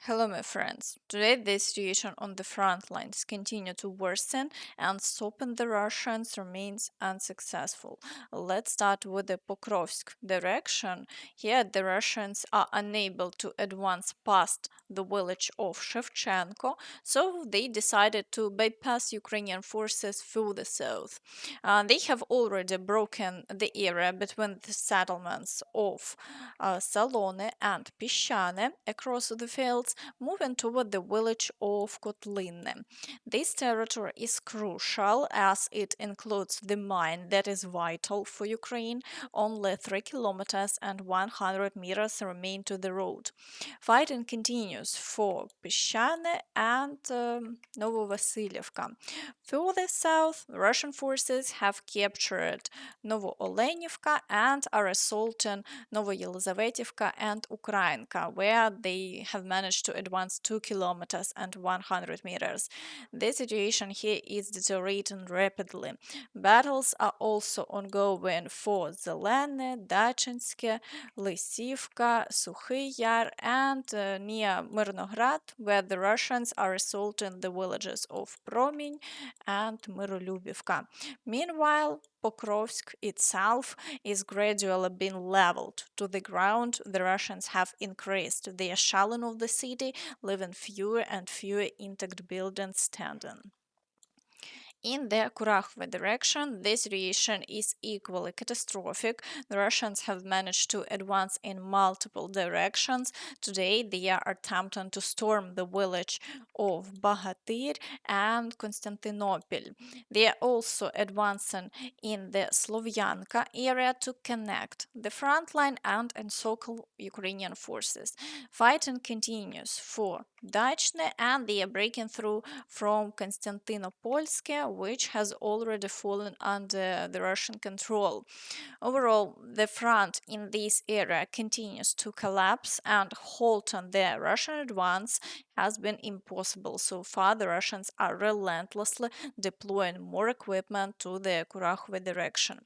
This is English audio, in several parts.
Hello, my friends. Today, the situation on the front lines continue to worsen, and stopping the Russians remains unsuccessful. Let's start with the Pokrovsk direction. Here, the Russians are unable to advance past the village of Shevchenko, so they decided to bypass Ukrainian forces through the south. They have already broken the area between the settlements of Salone and Pishane across the fields, moving toward the village of Kotlynne. This territory is crucial as it includes the mine that is vital for Ukraine. Only 3 kilometers and 100 meters remain to the road. Fighting continues for Pishane and Novooleynivka. Further south, Russian forces have captured Novooleynivka and are assaulting Novoyelizaveta and Ukrainka, where they have managed to advance 2 kilometers and 100 meters. The situation here is deteriorating rapidly. Battles are also ongoing for Zelene, Dachinske, Lysivka, Suchy Yar, and near Mirnograd, where the Russians are assaulting the villages of Prominy and Myrolubivka. Meanwhile, Pokrovsk itself is gradually being leveled to the ground. The Russians have increased their shelling of the city, leaving fewer and fewer intact buildings standing. In the Kurakhove direction, the situation is equally catastrophic. The Russians have managed to advance in multiple directions. Today, they are attempting to storm the village of Bohatyr and Kostyantynopol. They are also advancing in the Slovyanka area to connect the front line and encircle Ukrainian forces. Fighting continues for Dachne, and they are breaking through from Kostyantynopolske, which has already fallen under the Russian control. Overall, the front in this area continues to collapse, and halting the Russian advance has been impossible. So far, the Russians are relentlessly deploying more equipment to the Kurakhove direction.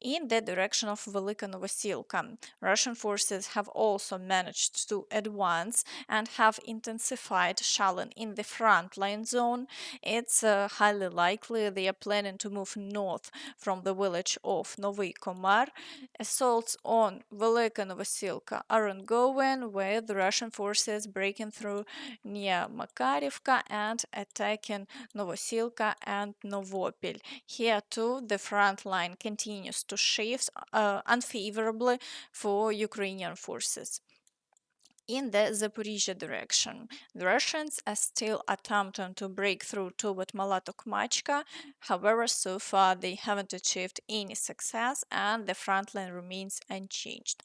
In the direction of Velyka Novosilka, Russian forces have also managed to advance and have intensified shelling in the front line zone. It's highly likely they are planning to move north from the village of Novy Komar. Assaults on Velyka Novosilka are ongoing, with the Russian forces breaking through near Makarivka and attacking Novosilka and Novopil. Here too, the front line continues to shift unfavorably for Ukrainian forces. In the Zaporizhzhia direction, the Russians are still attempting to break through toward Mala Tokmachka. However, so far they haven't achieved any success, and the front line remains unchanged.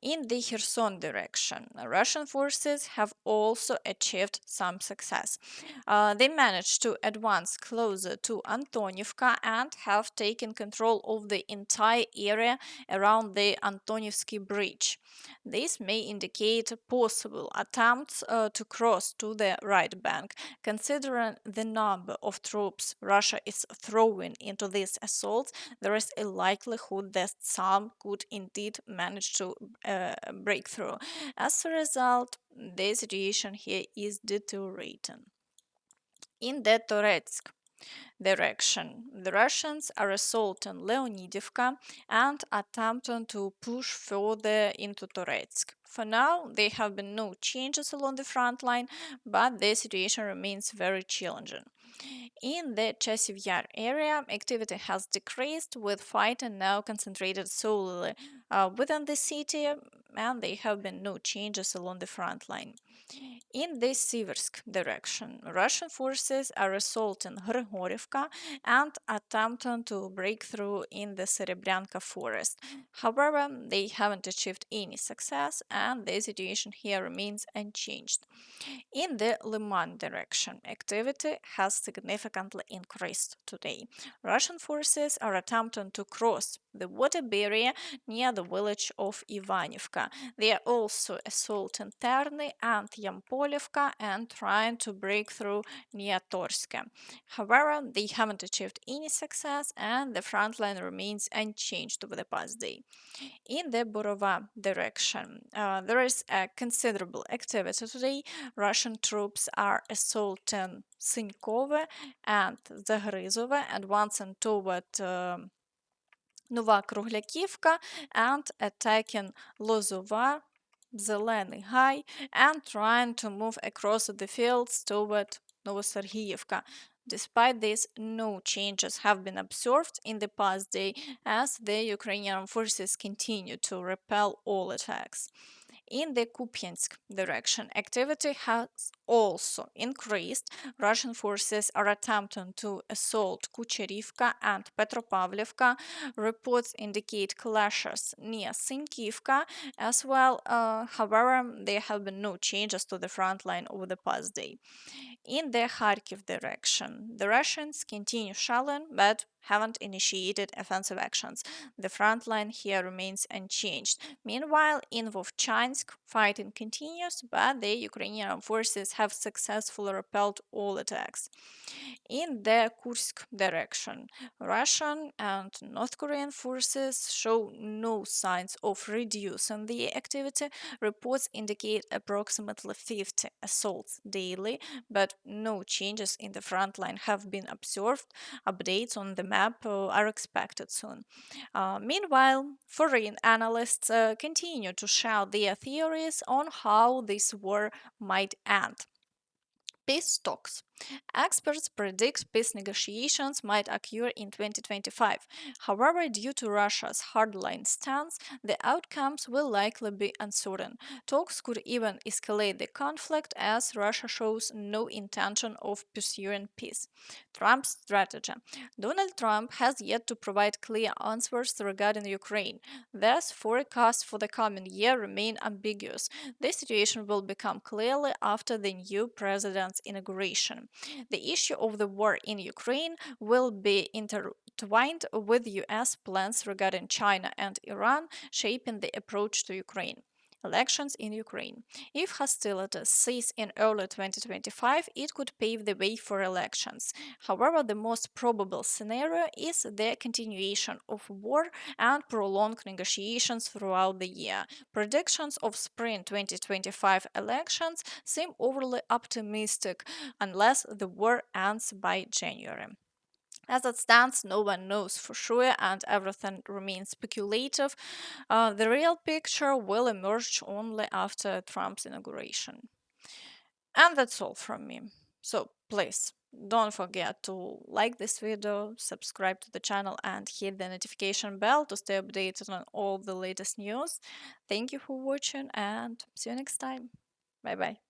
In the Kherson direction, Russian forces have also achieved some success. They managed to advance closer to Antonivka and have taken control of the entire area around the Antonivsky Bridge. This may indicate possible attempts to cross to the right bank. Considering the number of troops Russia is throwing into these assaults, there is a likelihood that some could indeed manage to break through. As a result, the situation here is deteriorating. In the Toretsk direction, the Russians are assaulting Leonidivka and attempting to push further into Toretsk. For now, there have been no changes along the front line, but the situation remains very challenging. In the Chasiv Yar area, activity has decreased, with fighting now concentrated solely within the city, and there have been no changes along the front line. In the Siversk direction, Russian forces are assaulting Grigorivka and attempting to break through in the Serebryanka forest. However, they haven't achieved any success, and the situation here remains unchanged. In the Lyman direction, activity has significantly increased today. Russian forces are attempting to cross the water barrier near the village of Ivanivka. They are also assaulting Terny and Yampolivka and trying to break through near Torsk. However, they haven't achieved any success and the front line remains unchanged over the past day. In the Borova direction, there is a considerable activity today. Russian troops are assaulting Sinkove and Zaporizhzhia, advancing toward Nova Kruglякivka and attacking Lozova, Zelený High, and trying to move across the fields toward Novosergiyevka. Despite this, no changes have been observed in the past day as the Ukrainian forces continue to repel all attacks. In the Kupiansk direction, activity has also increased. Russian forces are attempting to assault Kucherivka and Petropavlivka. Reports indicate clashes near Sinkivka as well. However, there have been no changes to the front line over the past day. In the Kharkiv direction, the Russians continue shelling but haven't initiated offensive actions. The front line here remains unchanged. Meanwhile, in Vovchansk, fighting continues, but the Ukrainian forces have successfully repelled all attacks. In the Kursk direction, Russian and North Korean forces show no signs of reducing the activity. Reports indicate approximately 50 assaults daily, but no changes in the front line have been observed. Updates on the map are expected soon. Meanwhile, foreign analysts continue to shout their theories on how this war might end. Peace talks. Experts predict peace negotiations might occur in 2025. However, due to Russia's hardline stance, the outcomes will likely be uncertain. Talks could even escalate the conflict as Russia shows no intention of pursuing peace. Trump's strategy. Donald Trump has yet to provide clear answers regarding Ukraine. Thus, forecasts for the coming year remain ambiguous. The situation will become clearly after the new president's inauguration. The issue of the war in Ukraine will be intertwined with US plans regarding China and Iran shaping the approach to Ukraine. Elections in Ukraine. If hostilities cease in early 2025, it could pave the way for elections. However, the most probable scenario is the continuation of war and prolonged negotiations throughout the year. Predictions of spring 2025 elections seem overly optimistic unless the war ends by January. As it stands, no one knows for sure and everything remains speculative. The real picture will emerge only after Trump's inauguration. And that's all from me. So please don't forget to like this video, subscribe to the channel, and hit the notification bell to stay updated on all the latest news. Thank you for watching and see you next time. Bye bye.